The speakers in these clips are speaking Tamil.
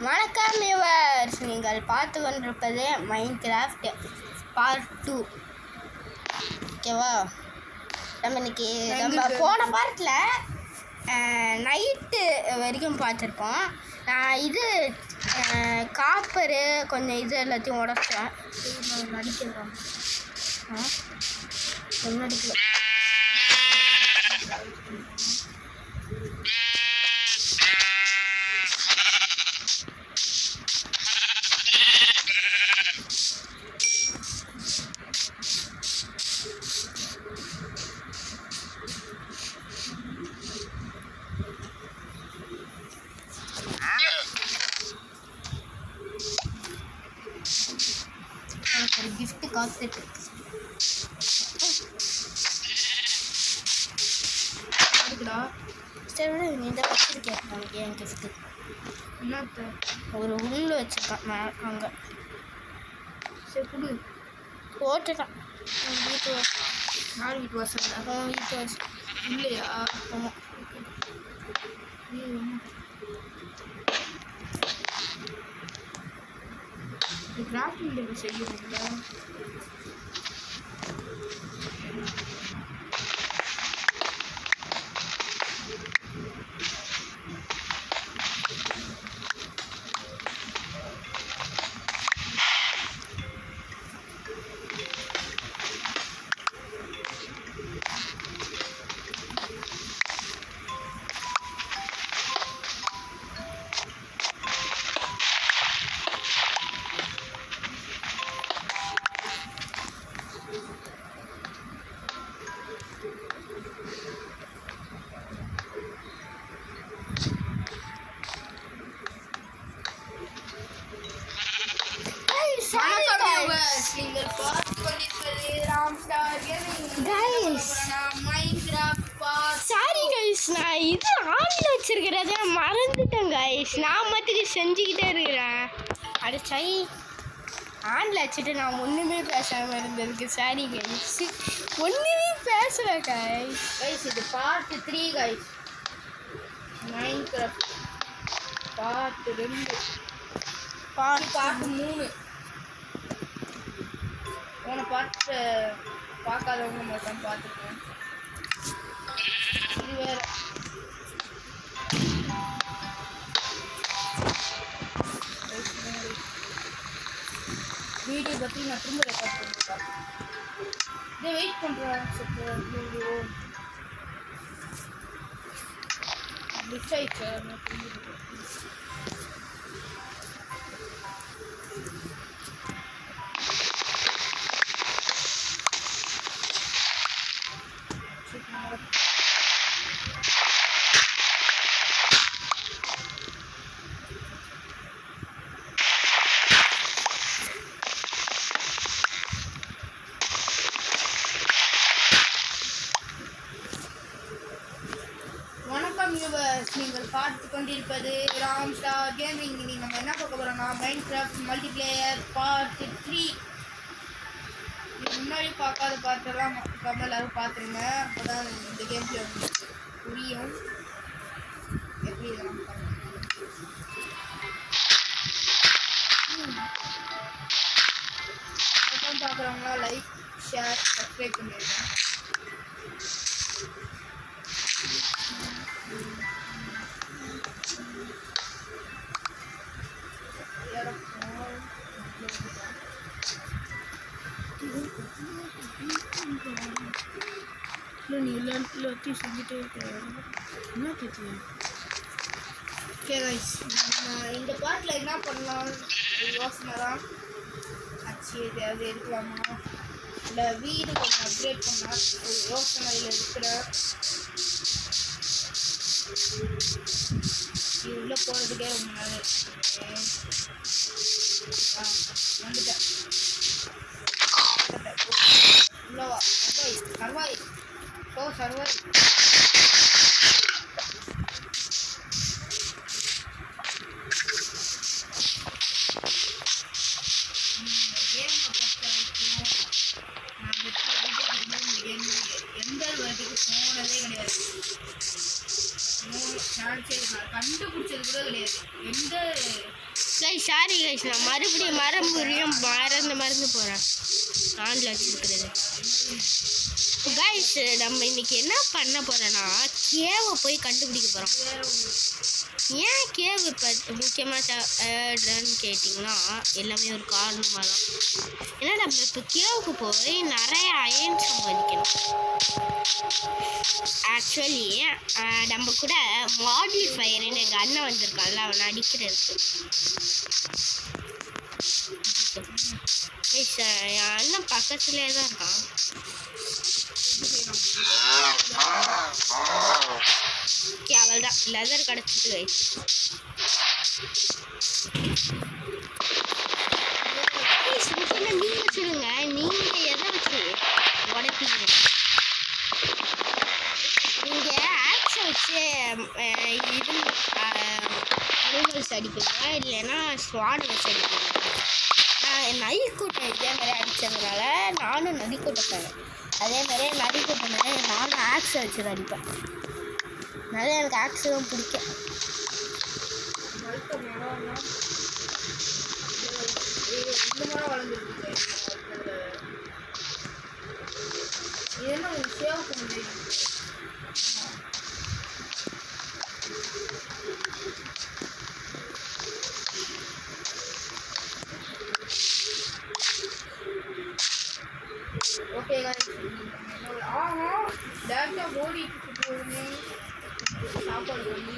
வணக்கம் வியூவர்ஸ், நீங்கள் பார்த்து கொண்டிருப்பது மைன்கிராஃப்ட் பார்ட் 2. ஓகேவா? நம்ம போன பார்ட்டில் நைட்டு வரைக்கும் பார்த்துருக்கோம். நான் இது காப்பரு கொஞ்சம் இது எல்லாத்தையும் உடச்சேன். நடிக்கிறோம் நடிக்கல. ஒரு கிஃப்ட் காத்துட்டு இருக்குடா. சரி, நீ தான் வச்சிருக்கேன். உனக்கு ஏன் கிஃப்ட்டு? என்னத்த ஒரு உள்ள வச்சுருக்கான் அங்கே. சரி கொடு. போட்டுட்டான். வீட்டு யார் வீட்டு வாசல்? அவன் வீட்டு வாசல் இல்லையா? ஆமாம். கிராஃப்டிங் டேபிள் செய்யணும்ல. சாரி கைஸ், நான் இது ஆன்ல வச்சிருக்கிறத மறந்துட்டேன் கைஸ். நான் மட்டும் செஞ்சுக்கிட்டே இருக்கிறேன். அடிச்சை ஆன்ல வச்சுட்டு நான் ஒன்றுமே பேசாமல் இருந்ததுக்கு சாரி கைஸ். ஒன்றுமே பேசல கைஸ். கைஸ் இது part 3 guys. Minecraft part 2 part 3. போன பார்த்து பார்க்காதவங்க மட்டும் பார்த்துருக்கேன். இது வேற வீடியோ பற்றி நான் திரும்ப ரெக்கார்ட் பண்ணிருக்கேன். இதை வெயிட் பண்ணுறேன். வீடியோ மிஸ் ஆயிடுச்சு. நீங்கள் பார்த்து கொண்டிருப்பது ராம் ஸ்டார் கேமிங். இன்னைக்கு நம்ம என்ன பார்க்க போகிறோம்னா மைன்கிராஃப்ட் மல்டிப்ளேயர் பார்ட் 3. முன்னாடி பார்க்காத பார்த்தெல்லாம் மறக்காமல் எல்லாரும் பார்த்துருங்க. அப்போ தான் இந்த கேம்ல உங்களுக்கு புரியும் எப்படி இதெல்லாம் பார்க்குறவங்களா லைக் ஷேர் சப்ஸ்கிரைப் பண்ணிடுங்க. நீ எல்லாத்தையும் செஞ்சுட்டே இருக்க என்ன கேட்குறேன்? ஓகே கைஸ், இந்த பாட்டில் என்ன பண்ணலாம் யோசனை தான் ஆச்சு. எதாவது இருக்கலாமா இல்லை வீடு கொஞ்சம் அப்கிரேட் பண்ணலாம் ஒரு யோசனையில் இருக்கிற. இது உள்ளே போகிறதுக்கே ரொம்ப நாள் வந்துட்டேன். உள்ளவா சர்வாய் ஓ சர்வாய். எந்த வருடத்துக்கு போனதே கிடையாது. சான்ஸே கண்டுபிடிச்சது கூட கைஸ் சாரி கைஸ், நான் மறுபடியும் மறந்து போகிறேன் ஆன்ல வச்சுருக்கிறது. கைஸ் நம்ம இன்னைக்கு என்ன பண்ண போகிறோன்னா கேவை போய் கண்டுபிடிக்க போகிறோம். ஏன் கேவ் இப்போ முக்கியமாக தேடுறேன்னு கேட்டிங்கன்னா எல்லாமே ஒரு காரணமாக தான். ஏன்னா நம்ம இப்போ கேவுக்கு போய் நிறைய அயன் சம்பாதிக்கணும். ஆக்சுவலி நம்ம கூட மாடிஃபயர்னு எங்கள் அண்ணன் வந்திருக்கான்ல, அவன் அடிக்கிறதுக்கு. என் அண்ணன் பக்கத்துலேயே தான் இருக்கான். அவள் தான் லெதர் கிடச்சிட்டு நீங்க சொல்லுங்க, நீங்க எதை வச்சு உடைப்பீங்க? நீங்க ஆக்ஸை வச்சு இது அனிமல்ஸ் அடிப்பீங்க, இல்லைன்னா ஸ்வாட் வச்சு அடிப்பீங்க. நரிக்கூட்டம் இதே மாதிரி அடித்ததுனால நானும் நரிக்கூட்டம் போனேன். அதே மாதிரி நரிக்கூட்டம் நானும் ஆக்ஸை வச்சு அடிப்பேன். நிறைய எனக்கு ஆக்ஸும் பிடிக்கும். ஓகே டேரக்டா ஓடிட்டு போகுமே சாப்பாடு வந்து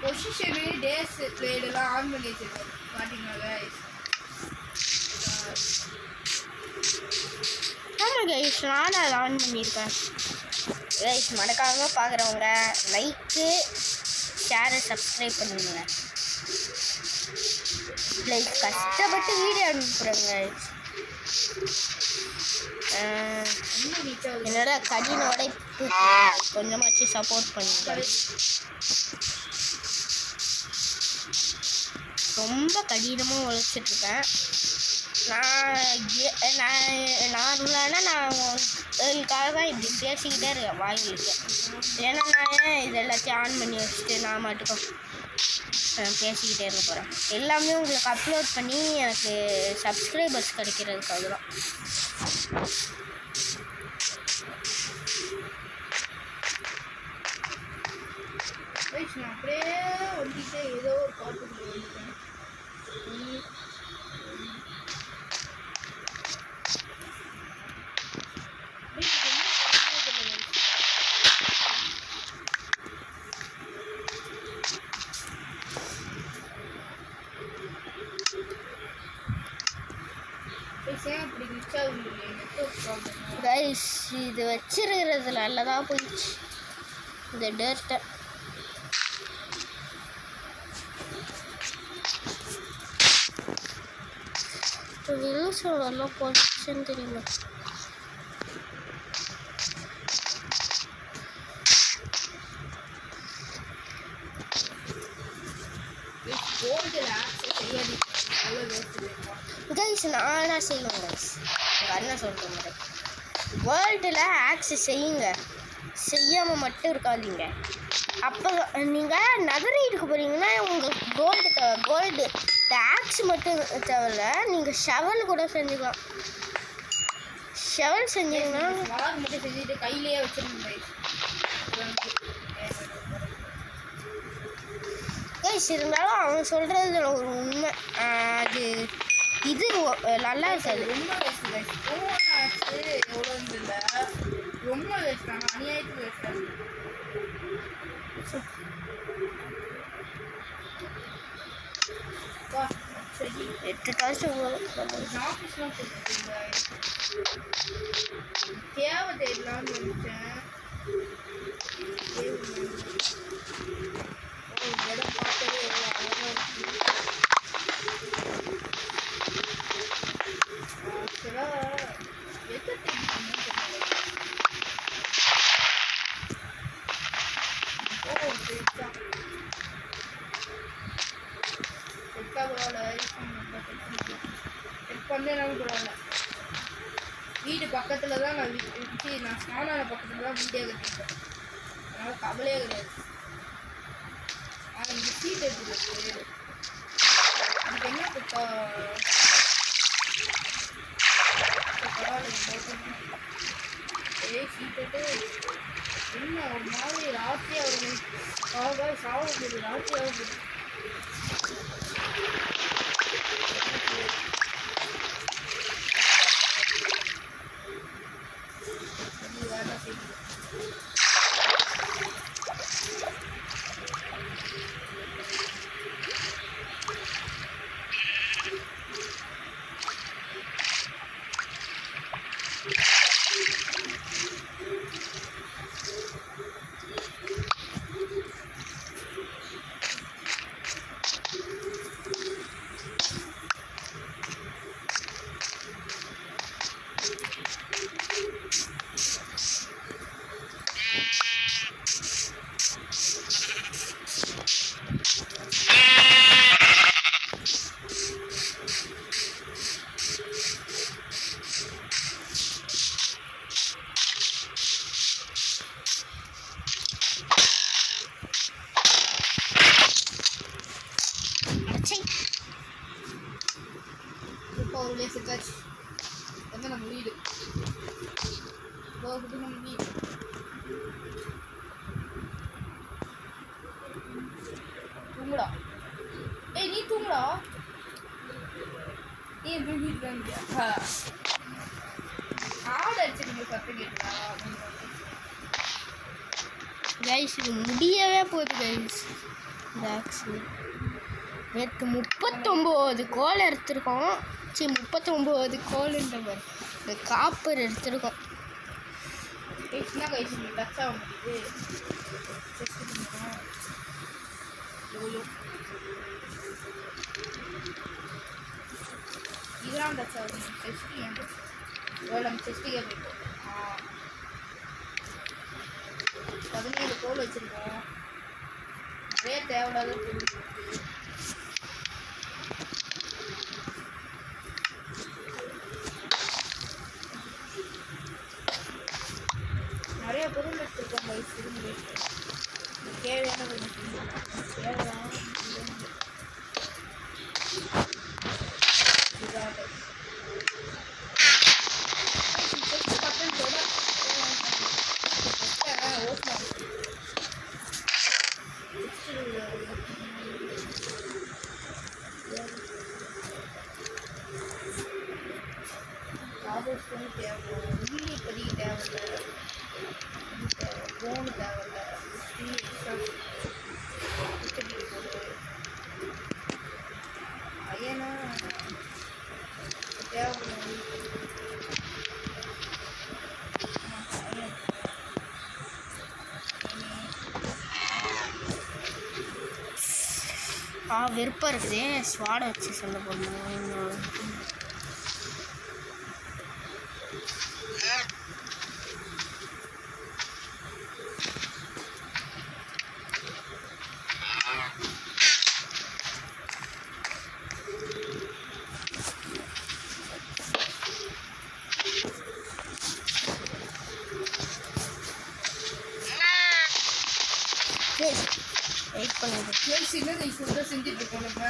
பொசிஷனு டேஸ் பிளேடெல்லாம் ஆன் பண்ணி வச்சிருக்கோம் பார்த்தீங்களா கைஸ்? ஆமாம் கைஸ், நானும் அதை ஆன் பண்ணியிருக்கேன். கைஸ் மறக்காம பார்க்குறவங்க லைக்கு ஷேரை சப்ஸ்கிரைப் பண்ணுங்க. லைக் கஷ்டப்பட்டு வீடியோ அனுப்புகிறேங்க. என்னோட கடின உடைப்பு கொஞ்சமாச்சு சப்போர்ட் பண்ணுங்க. ரொம்ப கடினமாக உழைச்சிட்ருக்கேன். நார்மலானா நான் உங்களுக்காக தான் இப்படி பேசிக்கிட்டே இருக்கேன் வாயிலுக்கு. ஏன்னா நான் இது எல்லாத்தையும் ஆன் பண்ணி வச்சுட்டு நான் மட்டுக்கும் பேசிக்கிட்டே இருக்க போகிறேன். எல்லாமே உங்களுக்கு அப்லோட் பண்ணி எனக்கு சப்ஸ்கிரைபர்ஸ் கிடைக்கிறதுக்காக தான். நான் அப்படியே ஒட்டிட்டு ஏதோ ஒரு பாட்டுக்கு வந்துட்டேன். கைஸ் இது வச்சிருக்கிறது நல்லதாக போயிடுச்சு இந்த டேட்டை. எல்லாம் போச்சுன்னு தெரியுமா? கைஸ் நானா செய்வேன் கைஸ், எங்கள் அண்ணன் சொல்கிற மாதிரி வேர்ல்டில் ஆக்சஸ் செய்யுங்க, செய்யாமல் மட்டும் இருக்காதீங்க. அப்போ நீங்கள் நகரீட்டுக்கு போகிறீங்கன்னா உங்களுக்கு கோல்டு இந்த ஆக்ஸ் மட்டும் தேவையில்ல, நீங்கள் ஷவல் கூட செஞ்சுக்கலாம். ஷவல் செஞ்சீங்கன்னா மட்டும் செஞ்சுட்டு கையிலேயே வச்சுருங்க கைஸ். இருந்தாலும் அவன் சொல்கிறது ஒரு உண்மை, அது இது நல்லா இருக்காது. ரொம்ப வேஸ்ட் கைஸ். எவ்வளோ இல்லை, ரொம்ப வேஸ்ட். ஆனால் அநியாயத்துக்கு வேஸ்ட். சரி 8 காசு ஆஃபீஸ்லாம் கொடுத்துருங்க. தேவை தேடலான்னு நினச்சேன். இடம் பார்க்கவே எவ்வளோ அழகாக இருக்குது. ஆக்சுவலாக எது செட்டாக பரவாயில்ல, செட் பண்ணேனாலும் பரவாயில்ல. வீடு பக்கத்தில் தான் நான் ஸ்நானான பக்கத்தில் தான் வீடே கட்டிருக்கேன். அதனால் கவலையே கிடையாது. ஆனால் இந்த சீட் எப்படி இருக்கு? இதுக்கு என்ன கொடுத்தா சீட்டு என்ன ஒரு மாதிரி ராத்திரியாக ஒரு சாப்பிடுது ராத்திரியாக ஒரு லேஸ் இருக்காச்சு. வந்து நம்ம வீடு நம்ம வீடு தூங்குடா. ஏய் நீ தூங்குடா. நீ எப்படி வீட்டுக்கு வந்துட்டியா? ஆடு அடிச்சுட்டு சத்து கேட்டா கைஸ். இது முடியவே போகுது கைஸ். நேற்று 39 கோல் எடுத்திருக்கோம். 39 கோலுன்ற இந்த காப்பர் எடுத்திருக்கோம். சின்ன கைஸ் டச் ஆக முடியுது. இதெல்லாம் டச் ஆகுது. செஸ்ட்டு ஏன் நம்ம செஸ்ட்டுக்கே போய்ட்டோம். 17 கோல் வச்சுருக்கோம். நிறைய தேவையில்லாத பொருள் இருக்குது. நிறைய பொருள் எடுத்துருக்கோம் கைஸ். திரும்பி தேவையான தேவையான தேவை உயிரி இப்போதைக்கு தேவையில்லை. ஃபோனு தேவையில்லை. ஐயனா தேவைப்படும். விருப்பம் இருக்குது. ஸ்வாடை வச்சு சொல்ல போகணும். வெயிட் பண்ணுங்க. சின்ன கைஸ் தான் செஞ்சுட்டு இருக்கோம் நம்ம.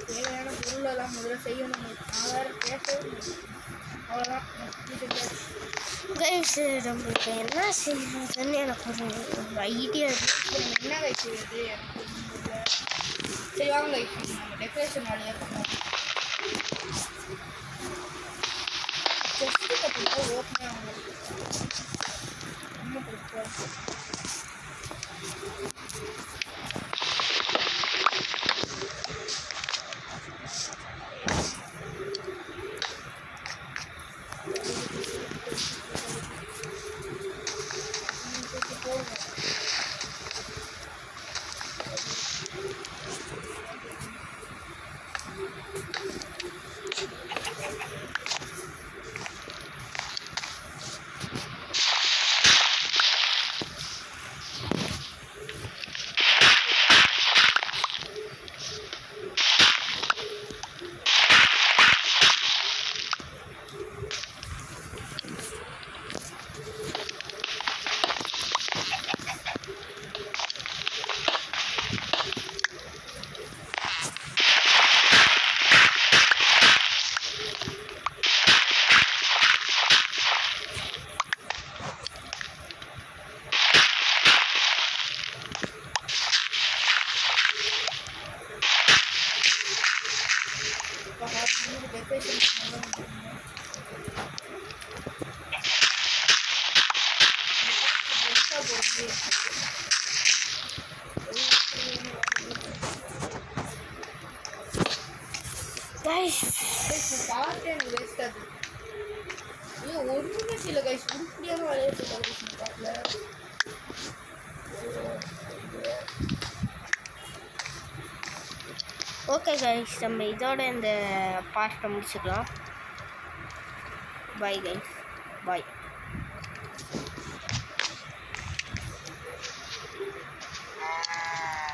தேவையான பொருளெல்லாம் முதல்ல செய்யணும். நான் வேறு பேசவே அவ்வளோதான். நம்மளுக்கு என்ன செய்யறதுன்னு எனக்கு ஒரு ஐடியா இருக்கு. என்ன கை செய்யுது எனக்கு சரி வாங்க guys, நம்ம டெக்கரேஷன் வேலையை பண்ணுவோம். செஸ்ட் கட்டிட்டு ஓப்பனே ஆகும். ரொம்ப பிடிக்கும். கைஸ் பாட்டு வேஸ்ட் ஆகுது. ஐயோ ஒன்றுமே இல்லை கைஸ், உருப்படியான விளையாட்டு பாட்டில். ஓகே கைஸ், நம்ம இதோட இந்த பார்ட்டை முடிச்சுக்கலாம். பாய் கைஸ், பாய்.